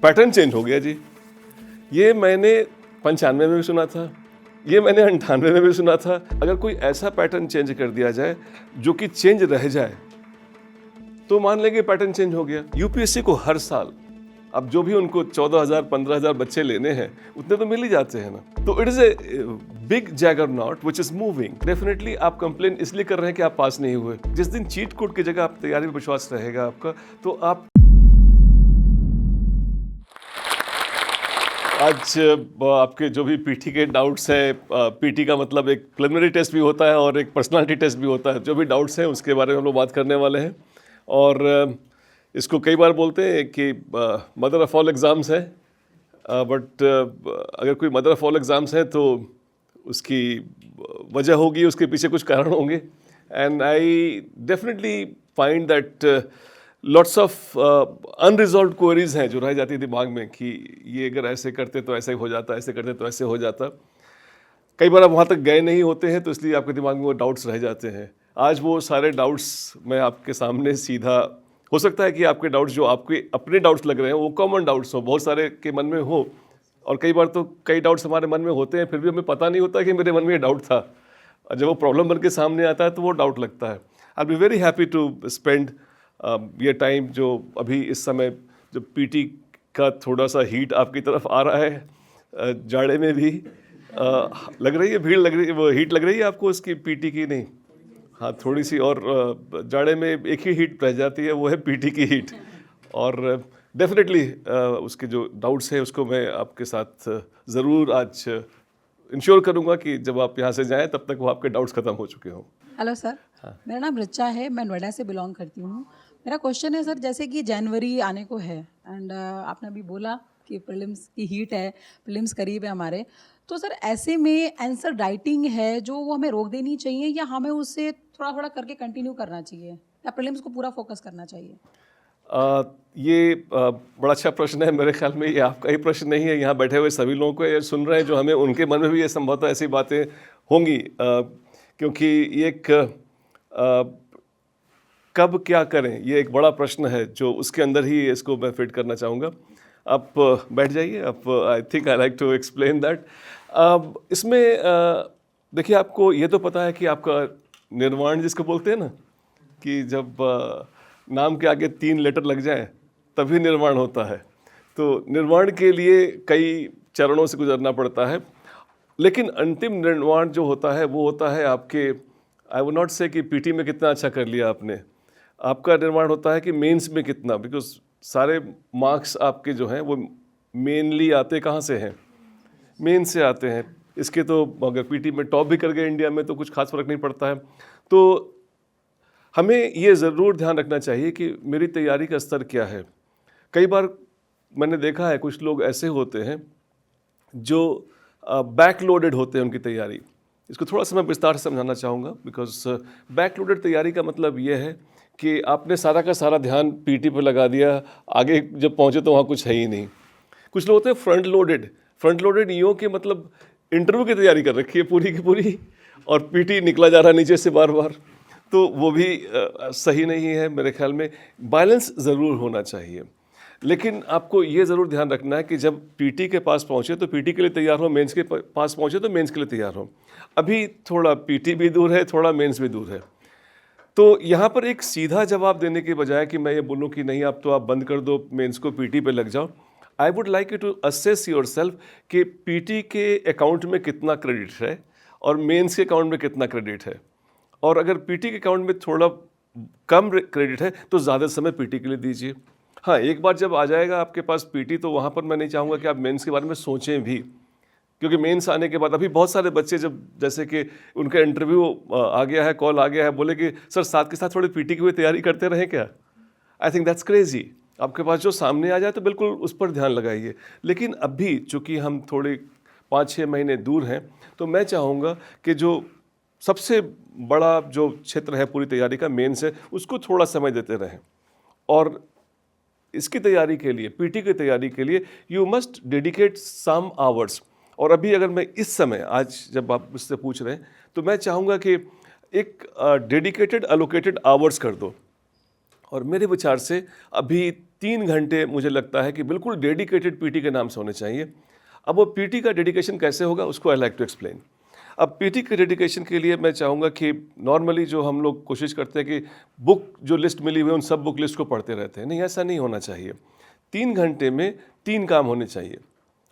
Pattern change हो गया जी। ये मैंने 95 में भी सुना था, ये मैंने 98 में भी सुना था। अगर कोई ऐसा पैटर्न चेंज कर दिया जाए जो कि चेंज रह जाए तो मान लेंगे पैटर्न चेंज हो गया। यूपीएससी को हर साल अब जो भी उनको 14,000 15,000 बच्चे लेने हैं उतने तो मिल ही जाते हैं ना। तो it is a big juggernaut which is moving. Definitely आप कंप्लेन इसलिए कर रहे हैं कि आप पास नहीं हुए। जिस दिन चीट कोड की जगह आप तैयारी में विश्वास रहेगा आपका, तो आप आज आपके जो भी पीटी के डाउट्स हैं, पीटी का मतलब एक प्रिलिमिनरी टेस्ट भी होता है और एक पर्सनालिटी टेस्ट भी होता है। जो भी डाउट्स हैं उसके बारे में हम लोग बात करने वाले हैं। और इसको कई बार बोलते हैं कि मदर ऑफ ऑल एग्ज़ाम्स है, बट अगर कोई मदर ऑफ ऑल एग्ज़ाम्स है तो उसकी वजह होगी, उसके पीछे कुछ कारण होंगे। And I definitely find that lots of unresolved queries हैं जो रह जाती है दिमाग में कि ये अगर ऐसे करते तो ऐसे हो जाता, ऐसे करते तो ऐसे हो जाता। कई बार आप वहाँ तक गए नहीं होते हैं तो इसलिए आपके दिमाग में वो डाउट्स रह जाते हैं। आज वो सारे डाउट्स मैं आपके सामने सीधा, हो सकता है कि आपके डाउट्स जो आपके अपने डाउट्स लग रहे हैं वो कॉमन डाउट्स हो, बहुत सारे के मन में हो। और कई बार तो कई डाउट्स हमारे मन में होते हैं फिर भी हमें पता नहीं होता कि मेरे मन में ये डाउट था। और जब वो प्रॉब्लम बन के सामने आता है तो वो डाउट लगता है। I be very happy to spend ये टाइम जो अभी इस समय जो पीटी का थोड़ा सा हीट आपकी तरफ आ रहा है, जाड़े में भी लग रही है भीड़, लग रही है, वो हीट लग रही है आपको उसकी पीटी की? नहीं, हाँ थोड़ी सी। और जाड़े में एक ही हीट रह जाती है, वो है पीटी की हीट। और डेफिनेटली उसके जो डाउट्स हैं उसको मैं आपके साथ ज़रूर आज इंश्योर करूँगा कि जब आप यहाँ से जाएं तब तक वो आपके डाउट्स ख़त्म हो चुके हों। हेलो सर, मेरा नाम रिचा है, मैं नोएडा से बिलोंग करती हूँ। मेरा क्वेश्चन है सर, जैसे कि जनवरी आने को है एंड आपने अभी बोला कि प्रीलिम्स की हीट है, प्रीलिम्स करीब है हमारे, तो सर ऐसे में आंसर राइटिंग है जो वो हमें रोक देनी चाहिए या हमें उससे थोड़ा थोड़ा करके कंटिन्यू करना चाहिए या प्रीलिम्स को पूरा फोकस करना चाहिए? ये बड़ा अच्छा प्रश्न है। मेरे ख्याल में ये आपका ही प्रश्न नहीं है, यहाँ बैठे हुए सभी लोगों को ये सुन रहे हैं जो हमें, उनके मन में भी ये संभवतः ऐसी बातें होंगी। क्योंकि ये एक कब क्या करें, ये एक बड़ा प्रश्न है जो उसके अंदर ही इसको मैं फिट करना चाहूँगा। आप बैठ जाइए। आप I think I like to explain that. इसमें देखिए, आपको ये तो पता है कि आपका निर्वाण जिसको बोलते हैं ना, कि जब नाम के आगे 3 लेटर लग जाएं तभी निर्वाण होता है। तो निर्वाण के लिए कई चरणों से गुजरना पड़ता है, लेकिन अंतिम निर्वाण जो होता है वो होता है आपके, आई वुड नॉट से कि पीटी में कितना अच्छा कर लिया आपने, आपका निर्माण होता है कि मेंस में कितना। बिकॉज सारे मार्क्स आपके जो हैं वो मेनली आते कहाँ से हैं? मेन से आते हैं। इसके तो अगर पीटी में टॉप भी कर गए इंडिया में तो कुछ खास फर्क नहीं पड़ता है। तो हमें ये ज़रूर ध्यान रखना चाहिए कि मेरी तैयारी का स्तर क्या है। कई बार मैंने देखा है कुछ लोग ऐसे होते हैं जो बैक लोडेड होते हैं उनकी तैयारी। इसको थोड़ा सा मैं विस्तार से समझाना चाहूँगा। बिकॉज बैक लोडेड तैयारी का मतलब ये है कि आपने सारा का सारा ध्यान पीटी पर लगा दिया, आगे जब पहुँचे तो वहाँ कुछ है ही नहीं। कुछ लोग होते हैं फ्रंट लोडेड। फ्रंट लोडेड यूँ कि मतलब इंटरव्यू की तैयारी कर रखी है पूरी की पूरी और पीटी निकला जा रहा है नीचे से बार बार। तो वो भी सही नहीं है मेरे ख्याल में। बैलेंस ज़रूर होना चाहिए, लेकिन आपको ये ज़रूर ध्यान रखना है कि जब पीटी के पास पहुँचे तो पीटी के लिए तैयार हो, मेंस के पास पहुँचे तो मेंस के लिए तैयार हो। अभी थोड़ा पीटी भी दूर है, थोड़ा मेंस भी दूर है। तो यहाँ पर एक सीधा जवाब देने के बजाय कि मैं ये बोलूँ कि नहीं अब तो आप बंद कर दो मेंस को, पीटी पे लग जाओ, I would like you to assess yourself कि पीटी के अकाउंट में कितना क्रेडिट है और मेंस के अकाउंट में कितना क्रेडिट है। और अगर पीटी के अकाउंट में थोड़ा कम क्रेडिट है तो ज़्यादा समय पीटी के लिए दीजिए। हाँ, एक बार जब आ जाएगा आपके पास पीटी तो वहाँ पर मैं नहीं चाहूँगा कि आप मेंस के बारे में सोचें भी, क्योंकि मेंस आने के बाद अभी बहुत सारे बच्चे जब जैसे कि उनका इंटरव्यू आ गया है, कॉल आ गया है, बोले कि सर साथ के साथ थोड़ी पीटी की भी तैयारी करते रहें क्या? I think that's crazy. आपके पास जो सामने आ जाए तो बिल्कुल उस पर ध्यान लगाइए। लेकिन अभी चूँकि हम थोड़े 5-6 महीने दूर हैं तो मैं चाहूँगा कि जो सबसे बड़ा जो क्षेत्र है पूरी तैयारी का, मेंस है, उसको थोड़ा समय देते रहें। और इसकी तैयारी के लिए, पीटी की तैयारी के लिए you must dedicate some hours. और अभी अगर मैं इस समय, आज जब आप मुझसे पूछ रहे हैं, तो मैं चाहूँगा कि एक डेडिकेटेड एलोकेटेड आवर्स कर दो। और मेरे विचार से अभी 3 घंटे मुझे लगता है कि बिल्कुल डेडिकेटेड पीटी के नाम से होने चाहिए। अब वो पीटी का डेडिकेशन कैसे होगा उसको आई लाइक टू एक्सप्लेन। अब पीटी के डेडिकेशन के लिए मैं चाहूँगा कि नॉर्मली जो हम लोग कोशिश करते हैं कि बुक जो लिस्ट मिली हुई है उन सब बुक लिस्ट को पढ़ते रहते हैं, नहीं ऐसा नहीं होना चाहिए। 3 घंटे में 3 काम होने चाहिए।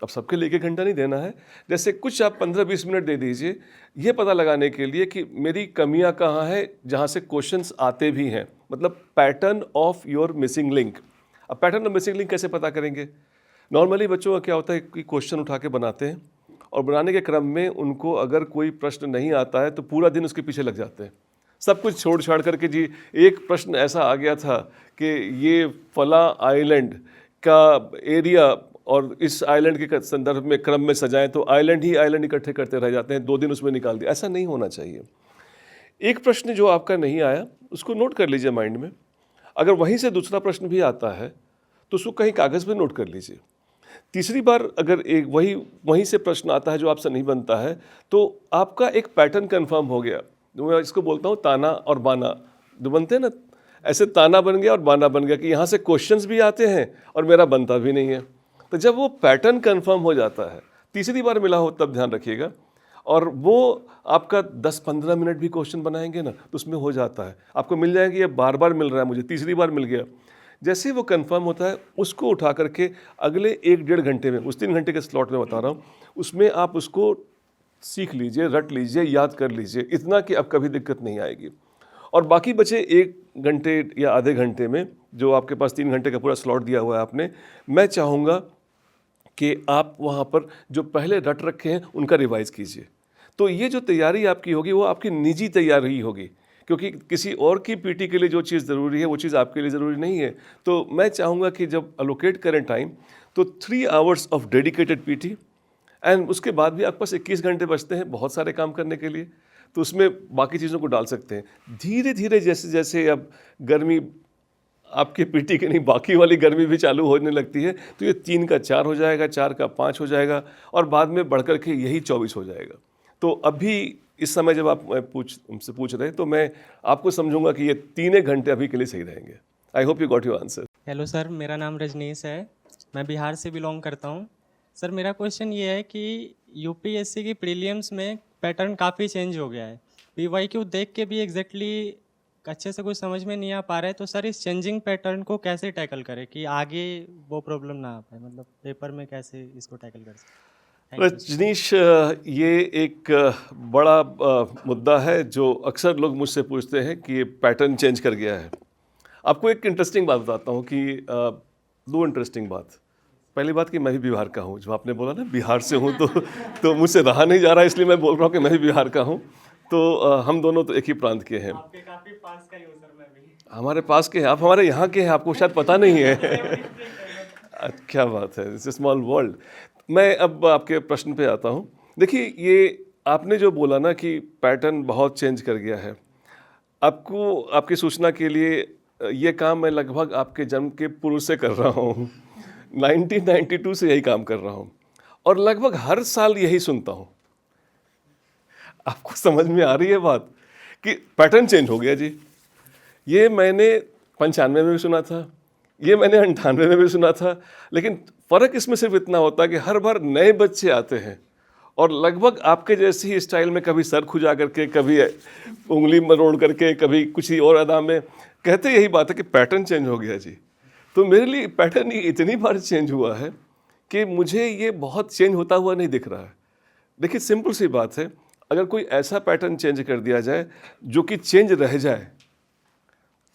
अब सबके लिए 1 घंटा नहीं देना है, जैसे कुछ आप 15-20 मिनट दे दीजिए ये पता लगाने के लिए कि मेरी कमियां कहाँ है जहाँ से क्वेश्चंस आते भी हैं, मतलब pattern of your missing link. अब पैटर्न ऑफ मिसिंग लिंक कैसे पता करेंगे? नॉर्मली बच्चों का क्या होता है कि क्वेश्चन उठा के बनाते हैं और बनाने के क्रम में उनको अगर कोई प्रश्न नहीं आता है तो पूरा दिन उसके पीछे लग जाते हैं, सब कुछ छोड़ छाड़ करके। जी एक प्रश्न ऐसा आ गया था कि ये फला आइलैंड का एरिया और इस आइलैंड के संदर्भ में क्रम में सजाएं, तो आइलैंड ही आइलैंड इकट्ठे करते रह जाते हैं, 2 दिन उसमें निकाल दिया। ऐसा नहीं होना चाहिए। एक प्रश्न जो आपका नहीं आया उसको नोट कर लीजिए माइंड में, अगर वहीं से दूसरा प्रश्न भी आता है तो उसको कहीं कागज़ पे नोट कर लीजिए। तीसरी बार अगर एक वहीं से प्रश्न आता है जो आपसे नहीं बनता है तो आपका एक पैटर्न कंफर्म हो गया। मैं इसको बोलता हूँ ताना और बाना, जो बनते हैं ना, ऐसे ताना बन गया और बाना बन गया कि यहाँ से क्वेश्चंस भी आते हैं और मेरा बनता भी नहीं है। तो जब वो पैटर्न कंफर्म हो जाता है, तीसरी बार मिला हो तब ध्यान रखिएगा, और वो आपका 10-15 मिनट भी क्वेश्चन बनाएंगे ना तो उसमें हो जाता है, आपको मिल जाएगी। ये बार बार मिल रहा है मुझे, तीसरी बार मिल गया। जैसे ही वो कंफर्म होता है उसको उठा करके अगले 1-1.5 घंटे में, उस 3 घंटे के स्लॉट में बता रहा हूँ, उसमें आप उसको सीख लीजिए, रट लीजिए, याद कर लीजिए, इतना कि अब कभी दिक्कत नहीं आएगी। और बाकी बचे 1 घंटे या आधे घंटे में जो आपके पास 3 घंटे का पूरा स्लॉट दिया हुआ है आपने, मैं चाहूँगा कि आप वहाँ पर जो पहले रट रखे हैं उनका रिवाइज़ कीजिए। तो ये जो तैयारी आपकी होगी वो आपकी निजी तैयारी होगी, क्योंकि किसी और की पीटी के लिए जो चीज़ ज़रूरी है वो चीज़ आपके लिए ज़रूरी नहीं है। तो मैं चाहूँगा कि जब अलोकेट करें टाइम तो 3 hours of dedicated PT, and उसके बाद भी आपके पास 21 घंटे बचते हैं बहुत सारे काम करने के लिए, तो उसमें बाकी चीज़ों को डाल सकते हैं। धीरे धीरे जैसे जैसे अब गर्मी आपके पीटी की नहीं बाकी वाली गर्मी भी चालू होने लगती है तो ये 3 का 4 हो जाएगा, 4 का 5 हो जाएगा और बाद में बढ़ कर के यही 24 हो जाएगा। तो अभी इस समय जब आप हमसे पूछ रहे हैं तो मैं आपको समझूंगा कि ये 3 घंटे अभी के लिए सही रहेंगे। I hope you got your answer. Hello sir, मेरा नाम रजनीश है, मैं बिहार से बिलोंग करता हूँ। सर मेरा क्वेश्चन ये है कि यूपीएससी की प्रीलिम्स में पैटर्न काफ़ी चेंज हो गया है, पीवाईक्यू देख के भी एग्जैक्टली अच्छे से कुछ समझ में नहीं आ पा रहा है, तो सर इस चेंजिंग पैटर्न को कैसे टैकल करें कि आगे वो प्रॉब्लम ना आ पाए, मतलब पेपर में कैसे इसको टैकल कर सकते? रजनीश, ये एक बड़ा मुद्दा है जो अक्सर लोग मुझसे पूछते हैं कि ये पैटर्न चेंज कर गया है। आपको एक इंटरेस्टिंग बात बताता हूँ कि 2 इंटरेस्टिंग बात। पहली बात कि मैं भी बिहार का हूँ, जो आपने बोला ना बिहार से हूँ तो मुझसे रहा नहीं जा रहा, इसलिए मैं बोल रहा हूँ कि मैं भी बिहार का हूँ। तो हम दोनों तो एक ही प्रांत के हैं। आपके काफ़ी पास का ही हूँ सर, मैं भी हमारे पास के हैं, आप हमारे यहाँ के हैं, आपको शायद पता नहीं है। क्या बात है, इट्स ए स्मॉल वर्ल्ड। मैं अब आपके प्रश्न पे आता हूँ। देखिए, ये आपने जो बोला ना कि पैटर्न बहुत चेंज कर गया है, आपको आपकी सूचना के लिए ये काम मैं लगभग आपके जन्म के पूर्व से कर रहा हूँ। 1992 से यही काम कर रहा हूँ और लगभग हर साल यही सुनता हूँ। आपको समझ में आ रही है बात कि पैटर्न चेंज हो गया जी। ये मैंने 95 में भी सुना था, ये मैंने 98 में भी सुना था, लेकिन फ़र्क इसमें सिर्फ इतना होता है कि हर बार नए बच्चे आते हैं और लगभग आपके जैसे ही स्टाइल में, कभी सर खुजा करके, कभी उंगली मरोड़ करके, कभी कुछ ही और अदा में, कहते यही बात है कि पैटर्न चेंज हो गया जी। तो मेरे लिए पैटर्न इतनी बार चेंज हुआ है कि मुझे ये बहुत चेंज होता हुआ नहीं दिख रहा है। देखिए, सिंपल सी बात है, अगर कोई ऐसा पैटर्न चेंज कर दिया जाए जो कि चेंज रह जाए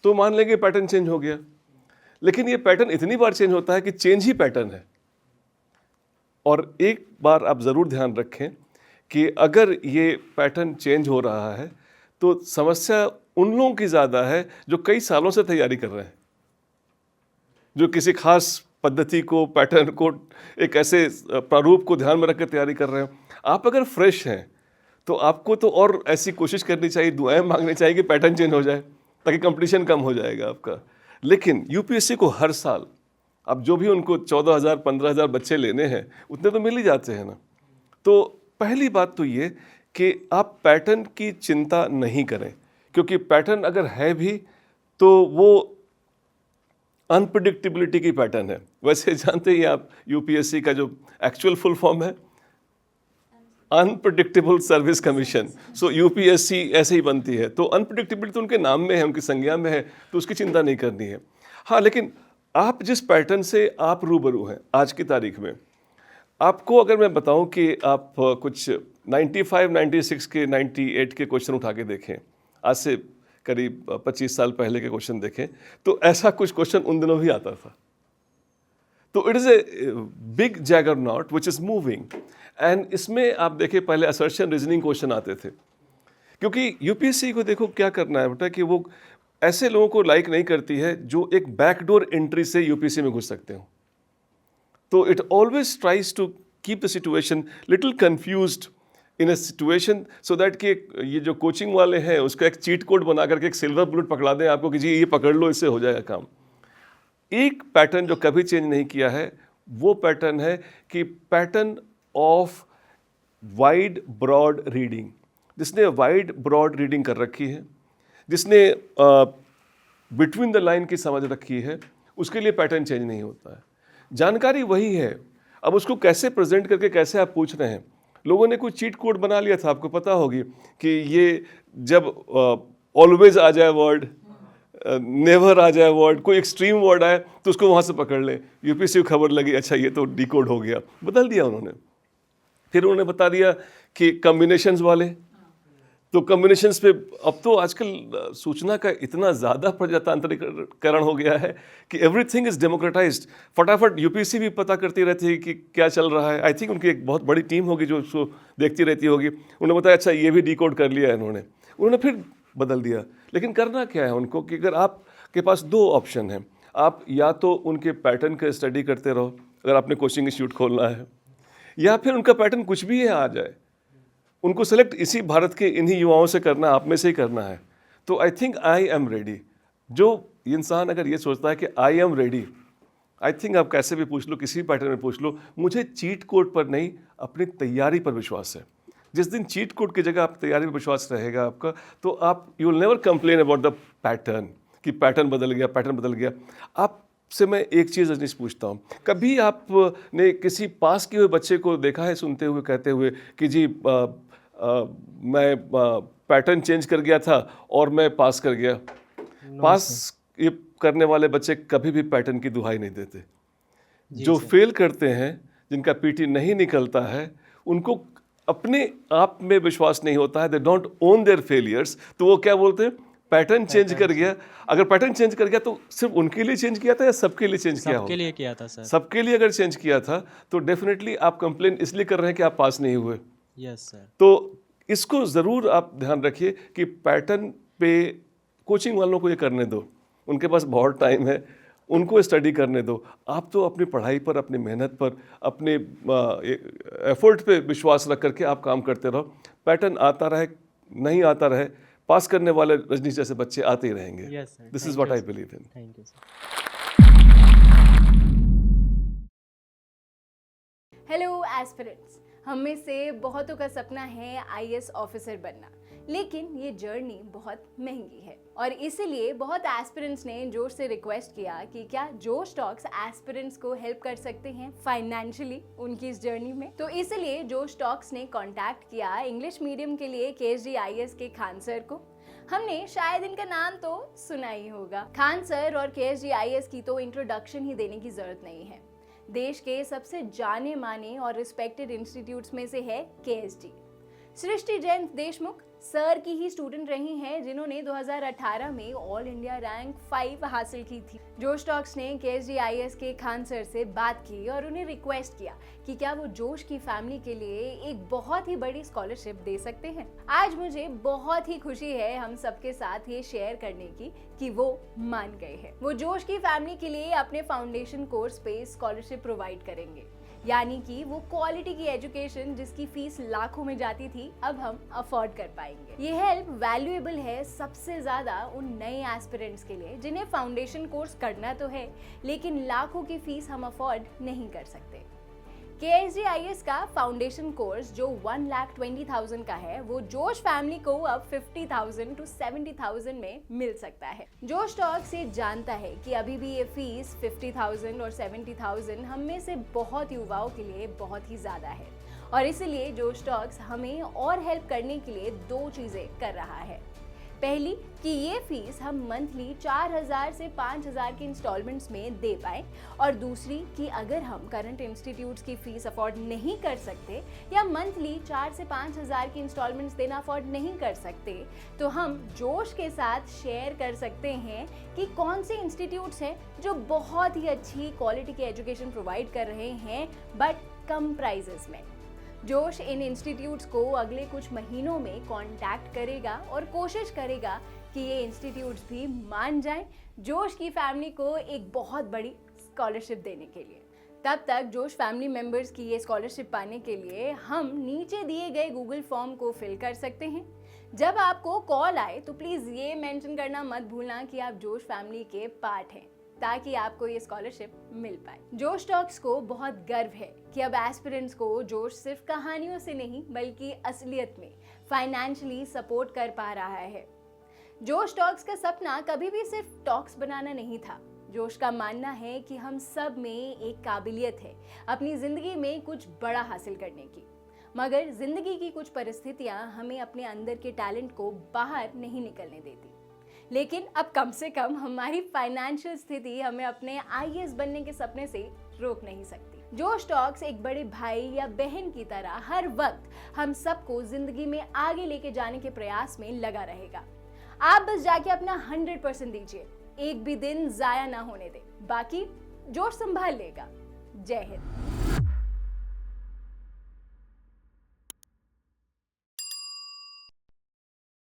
तो मान लेंगे पैटर्न चेंज हो गया, लेकिन ये पैटर्न इतनी बार चेंज होता है कि चेंज ही पैटर्न है। और एक बार आप ज़रूर ध्यान रखें कि अगर ये पैटर्न चेंज हो रहा है तो समस्या उन लोगों की ज़्यादा है जो कई सालों से तैयारी कर रहे हैं, जो किसी खास पद्धति को, पैटर्न को, एक ऐसे प्रारूप को ध्यान में रख कर तैयारी कर रहे हैं। आप अगर फ्रेश हैं तो आपको तो और ऐसी कोशिश करनी चाहिए, दुआएं मांगनी चाहिए कि पैटर्न चेंज हो जाए, ताकि कंपटीशन कम हो जाएगा आपका। लेकिन यूपीएससी को हर साल अब जो भी उनको 14,000 15,000 बच्चे लेने हैं उतने तो मिल ही जाते हैं ना। तो पहली बात तो ये कि आप पैटर्न की चिंता नहीं करें, क्योंकि पैटर्न अगर है भी तो वो अनप्रिडिक्टेबिलिटी की पैटर्न है। वैसे जानते ही आप यूपीएससी का जो एक्चुअल फुल फॉर्म है अनप्रिडिक्टेबल सर्विस कमीशन। सो यूपीएससी ऐसे ही बनती है। तो अनप्रिडिक्टेबिलिटी तो उनके नाम में है, उनकी संज्ञा में है, तो उसकी चिंता नहीं करनी है। हाँ, लेकिन आप जिस पैटर्न से आप रूबरू हैं आज की तारीख में, आपको अगर मैं बताऊं कि आप कुछ 95, 96 के 98 के क्वेश्चन उठा के देखें, आज से करीब 25 साल पहले के क्वेश्चन देखें, तो ऐसा कुछ क्वेश्चन उन दिनों भी आता था। तो it is a big juggernaut which is moving. And इसमें आप देखें पहले असर्शन रीजनिंग क्वेश्चन आते थे, क्योंकि यूपीएससी को देखो क्या करना है बेटा कि वो ऐसे लोगों को लाइक नहीं करती है जो एक बैकडोर एंट्री से यूपीएससी में घुस सकते हो। तो it always tries to keep the situation little confused in a situation so that कि ये जो कोचिंग वाले हैं उसका एक चीट कोड बना करके एक सिल्वर बुलेट पकड़ा दें आपको कि जी ये पकड़ लो, इससे हो जाएगा काम। एक पैटर्न जो कभी चेंज नहीं किया है वो पैटर्न है कि pattern of wide broad reading. जिसने वाइड ब्रॉड रीडिंग कर रखी है, जिसने बिटवीन द लाइन की समझ रखी है, उसके लिए पैटर्न चेंज नहीं होता है। जानकारी वही है, अब उसको कैसे प्रेजेंट करके कैसे आप पूछ रहे हैं। लोगों ने कोई चीट कोड बना लिया था, आपको पता होगी कि ये जब ऑलवेज आ जाए वर्ड, नेवर आ जाए वर्ड, कोई एक्सट्रीम वर्ड आए तो उसको वहाँ से पकड़ लें। यूपीएससी को खबर लगी, अच्छा ये तो डिकोड हो गया, बदल दिया उन्होंने। फिर उन्होंने बता दिया कि कम्बिनेशंस वाले, तो कम्बिनेशंस पे अब तो आजकल सूचना का इतना ज़्यादा प्रजातांत्रिकरण हो गया है कि एवरीथिंग इज़ डेमोक्रेटाइज्ड। फटाफट यूपीएससी भी पता करती रहती है कि क्या चल रहा है। आई थिंक उनकी एक बहुत बड़ी टीम होगी जो उसको देखती रहती होगी। उन्होंने बताया अच्छा ये भी डिकोड कर लिया है उन्होंने फिर बदल दिया। लेकिन करना क्या है उनको कि अगर आपके पास दो ऑप्शन हैं, आप या तो उनके पैटर्न का स्टडी करते रहो अगर आपने कोचिंग इंस्टीट्यूट खोलना है, या फिर उनका पैटर्न कुछ भी है आ जाए, उनको सेलेक्ट इसी भारत के इन्हीं युवाओं से करना, आप में से ही करना है। तो आई थिंक आई एम रेडी। जो इंसान अगर ये सोचता है कि I am ready, I think आप कैसे भी पूछ लो, किसी भी पैटर्न में पूछ लो, मुझे चीट कोड पर नहीं अपनी तैयारी पर विश्वास है। जिस दिन चीट कोड की जगह आप तैयारी पर विश्वास रहेगा आपका, तो आप you will never complain about the pattern कि पैटर्न बदल गया। आपसे मैं एक चीज़ रजनीश पूछता हूँ, कभी आपने किसी पास किए हुए बच्चे को देखा है सुनते हुए कहते हुए कि जी मैं पैटर्न चेंज कर गया था और मैं पास कर गया? पास ये करने वाले बच्चे कभी भी पैटर्न की दुहाई नहीं देते। जो फेल करते हैं, जिनका पीटी नहीं निकलता है, उनको अपने आप में विश्वास नहीं होता है, they don't own their failures. तो वो क्या बोलते हैं, पैटर्न चेंज कर गया। अगर पैटर्न चेंज कर गया तो सिर्फ उनके लिए चेंज किया था या सबके लिए चेंज किया? सबके लिए किया था सर। सबके लिए अगर चेंज किया था तो डेफिनेटली आप कंप्लेन इसलिए कर रहे हैं कि आप पास नहीं हुए। Yes sir. तो इसको ज़रूर आप ध्यान रखिए कि पैटर्न पे कोचिंग वालों को ये करने दो, उनके पास बहुत टाइम है, उनको स्टडी करने दो। आप तो अपनी पढ़ाई पर, अपनी मेहनत पर, अपने एफर्ट पे विश्वास रख करके आप काम करते रहो। पैटर्न आता रहे नहीं आता रहे, पास करने वाले रजनीश जैसे बच्चे आते ही रहेंगे। This is what I believe in. Thank you sir. Hello aspirants, हम में से बहुतों का सपना है आईएएस ऑफिसर बनना, लेकिन ये जर्नी बहुत महंगी है और इसीलिए बहुत एस्पिरेंट्स ने जोश से रिक्वेस्ट किया कि क्या जोश टॉक्स एस्पिरेंट्स को हेल्प कर सकते हैं फाइनेंशियली उनकी इस जर्नी में। तो इसलिए जोश टॉक्स ने कांटेक्ट किया इंग्लिश मीडियम के लिए केएसडी आईएएस के खान सर को। हमने शायद इनका नाम तो सुना ही होगा। खान सर और केएसडी आईएएस की तो इंट्रोडक्शन ही देने की जरूरत नहीं है। देश के सबसे जाने माने और रिस्पेक्टेड इंस्टीट्यूट्स में से है केएसडी। सृष्टि जैन देशमुख सर की ही स्टूडेंट रही हैं, जिन्होंने 2018 में ऑल इंडिया रैंक 5 हासिल की थी। जोश टॉक्स ने केएसडी आईएएस के खान सर से बात की और उन्हें रिक्वेस्ट किया कि क्या वो जोश की फैमिली के लिए एक बहुत ही बड़ी स्कॉलरशिप दे सकते हैं। आज मुझे बहुत ही खुशी है हम सबके साथ ये शेयर करने की कि वो मान गए हैं। वो जोश की फैमिली के लिए अपने फाउंडेशन कोर्स पे स्कॉलरशिप प्रोवाइड करेंगे, यानी कि वो क्वालिटी की एजुकेशन जिसकी फीस लाखों में जाती थी, अब हम अफोर्ड कर पाएंगे। ये हेल्प वैल्यूएबल है सबसे ज्यादा उन नए एस्पिरेंट्स के लिए जिन्हें फाउंडेशन कोर्स करना तो है, लेकिन लाखों की फीस हम अफोर्ड नहीं कर सकते। KSGIS का फाउंडेशन कोर्स जो 1,20,000 का है वो जोश फैमिली को अब 50,000 to 70,000 में मिल सकता है। जोश टॉक्स ये जानता है कि अभी भी ये फीस 50,000 और 70,000 हम में से बहुत युवाओं के लिए बहुत ही ज़्यादा है और इसीलिए जोश टॉक्स हमें और हेल्प करने के लिए 2 चीज़ें कर रहा है। पहली कि ये फीस हम मंथली 4,000 से 5,000 के इंस्टॉलमेंट्स में दे पाए और दूसरी कि अगर हम करंट इंस्टीट्यूट्स की फीस अफोर्ड नहीं कर सकते या मंथली 4 से 5,000 की इंस्टॉलमेंट्स देना अफोर्ड नहीं कर सकते तो हम जोश के साथ शेयर कर सकते हैं कि कौन से इंस्टीट्यूट्स हैं जो बहुत ही अच्छी क्वालिटी की एजुकेशन प्रोवाइड कर रहे हैं बट कम प्राइजेस में। जोश इन इंस्टीट्यूट्स को अगले कुछ महीनों में कांटेक्ट करेगा और कोशिश करेगा कि ये इंस्टीट्यूट्स भी मान जाएं जोश की फैमिली को एक बहुत बड़ी स्कॉलरशिप देने के लिए। तब तक जोश फैमिली मेंबर्स की ये स्कॉलरशिप पाने के लिए हम नीचे दिए गए गूगल फॉर्म को फिल कर सकते हैं। जब आपको कॉल आए तो प्लीज़ ये मेंशन करना मत भूलना कि आप जोश फैमिली के पार्ट हैं ताकि आपको ये स्कॉलरशिप मिल पाए। जोश टॉक्स को बहुत गर्व है कि अब एस्पिरेंट्स को जोश सिर्फ कहानियों से नहीं बल्कि असलियत में फाइनेंशियली सपोर्ट कर पा रहा है। जोश टॉक्स का सपना कभी भी सिर्फ टॉक्स बनाना नहीं था। जोश का मानना है कि हम सब में एक काबिलियत है अपनी ज़िंदगी में कुछ बड़ा हासिल करने की, मगर ज़िंदगी की कुछ परिस्थितियाँ हमें अपने अंदर के टैलेंट को बाहर नहीं निकलने देती। लेकिन अब कम से कम हमारी फाइनेंशियल स्थिति हमें अपने IAS बनने के सपने से रोक नहीं सकती। जोश टॉक्स एक बड़े भाई या बहन की तरह हर वक्त हम सबको जिंदगी में आगे लेके जाने के प्रयास में लगा रहेगा। आप बस जाके अपना 100% दीजिए, एक भी दिन जाया ना होने दे, बाकी जोश संभाल लेगा। जय हिंद।